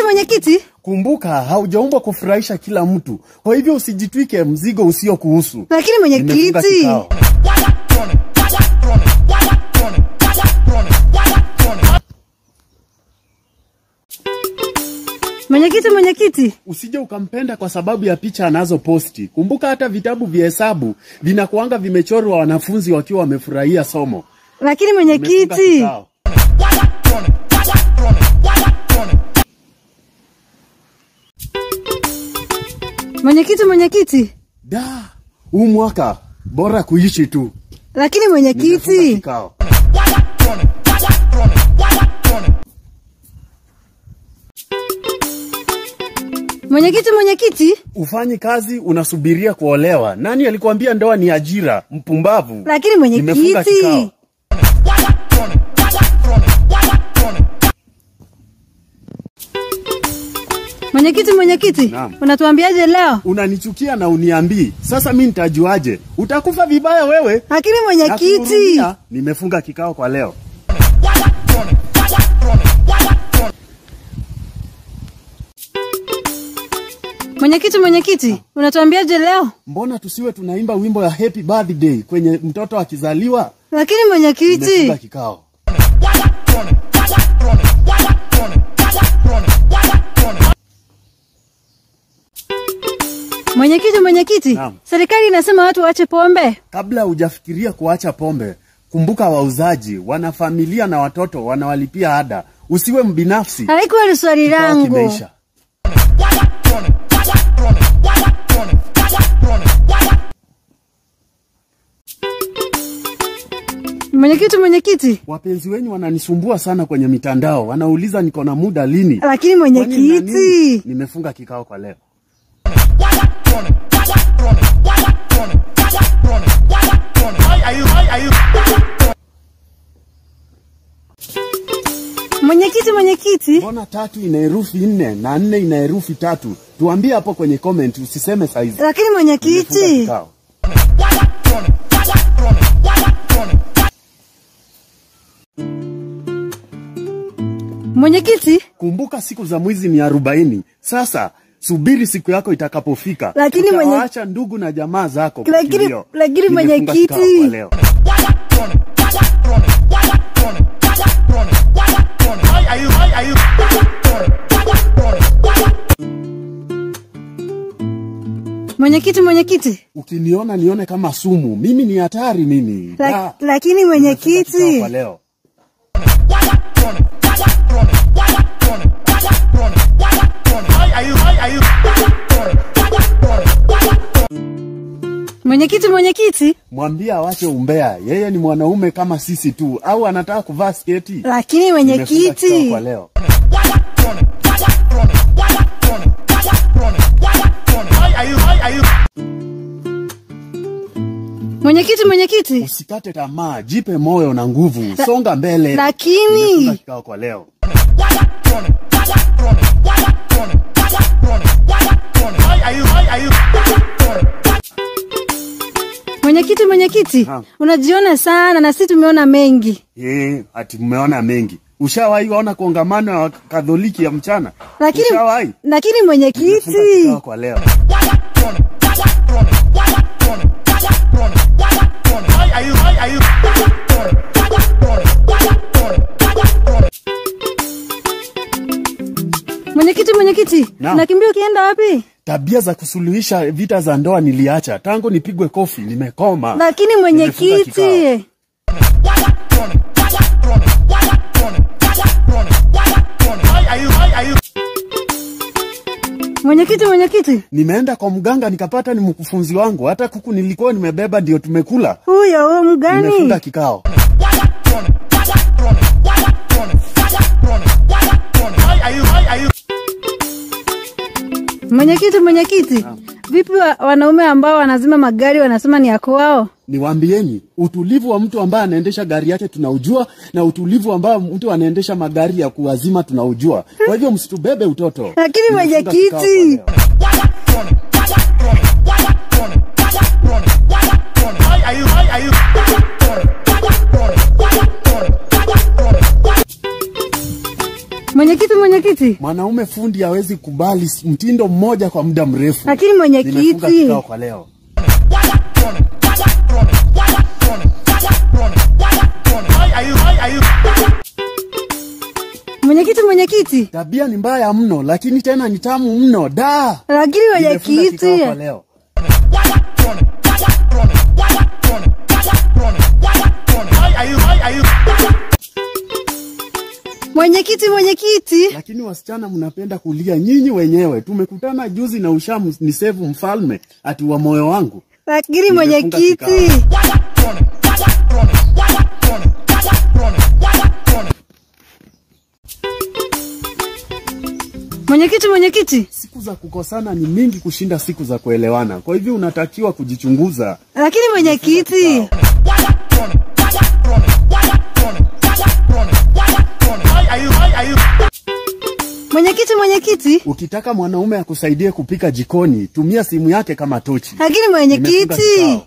Mwenyekiti. Kumbuka, haujaumbwa kufurahisha kila mtu. Kwa hivyo usijitwike mzigo usio kuhusu. Lakini mwenyekiti. Mwenyekiti. Usije ukampenda kwa sababu ya picha anazo posti. Kumbuka hata vitabu vya hesabu vinakuanga vimechorwa wanafunzi wakiwa wamefurahia somo. Lakini mwenyekiti. Mwenyekiti. Da, huu mwaka bora kuishi tu. Lakini mwenyekiti. Mwenyekiti. Ufanye kazi unasubiria kuolewa. Nani alikuambia ndoa ni ajira? Mpumbavu. Lakini mwenyekiti. Mwenyekiti. Unatuambiaje leo? Unanichukia na uniambii. Sasa mimi nitajuaje? Utakufa vibaya wewe. Lakini mwenyekiti. Nimefunga kikao kwa leo. Mwenyekiti. Unatuambiaje leo? Mbona tusiwe tunaimba wimbo ya happy birthday kwenye mtoto akizaliwa? Lakini mwenyekiti. Nimefunga kikao. Mwenyekiti. Serikali inasema watu waache pombe. Kabla hujafikiria kuacha pombe, kumbuka wauzaji, wana familia na watoto wanawalipia ada. Usiwe mbinafsi. Haikuwa ni swali langu. Mwenyekiti. Wapenzi wenyu wananisumbua sana kwenye mitandao. Wanauliza niko na muda lini. Lakini mwenyekiti. Nimefunga kikao kwa leo. Mwenyekiti. Mbona 3 ina herufi 4 na 4 ina herufi 3? Tuambie hapo kwenye comment, usiseme saizi. Lakini mwenyekiti. Mwenyekiti. Kumbuka siku za mwizi ni 40. Sasa subiri siku yako itakapofika. Lakini waacha ndugu na jamaa zako. Lakini mwenyekiti. Mwenyekiti. Ukiniona nione kama sumu. Mimi ni hatari mimi. Lakini mwenyekiti. Mwenyekiti. Mwambie awache umbea. Yeye ni mwanaume kama sisi tu. Au anataka kuvaa sketi. Lakini mwenyekiti. Kwa leo. Mwenyekiti. Usikate tamaa, jipe moyo na nguvu. Songa mbele. Lakini kikao kwa leo. Mwenyekiti. Unajiona sana na sisi tumeona mengi. Ati mmeona mengi. Ushawahi waona kongamano ya Katoliki ya mchana? Lakini mwenyekiti. Kwa leo. Mwenyekiti. Unakimbia ukienda wapi? Tabia za kusuluhisha vita za ndoa niliacha. Tangu nipigwe kofi nimekoma. Lakini mwenyekiti. Mwenyekiti. Nimeenda kwa mganga nikapata ni mkufunzi wangu. Hata kuku nilikuwa nimebeba ndio tumekula. Huyo mgani? Nimefunga kikao. Mwenyekiti. Vipi wanaume ambao wanazima magari wanasema ni yako wao? Niwaambieni, utulivu wa mtu ambaye anaendesha gari yake tunaujua na utulivu ambao mtu anaendesha magari ya kuwazima tunaujua. Kwa hivyo msitubebe utoto. Lakini mwenyekiti. Mwenyekiti. Mwanaume fundi hawezi kubali mtindo mmoja kwa muda mrefu. Lakini mwenyekiti. Kwa leo. Mwenyekiti. Tabia ni mbaya mno, lakini tena ni tamu mno. Da. Lakini mwenyekiti. Mwenyekiti. Lakini wasichana mnapenda kulia nyinyi wenyewe. Tumekutana juzi na ushamu ni save mfalme ati wa moyo wangu. Lakini mwenyekiti. Mwenyekiti. Siku za kukosana ni mingi kushinda siku za kuelewana. Kwa hivyo unatakiwa kujichunguza. Lakini mwenyekiti. Mwenyekiti. Ukitaka mwanaume akusaidie kupika jikoni, tumia simu yake kama tochi. Lakini mwenyekiti.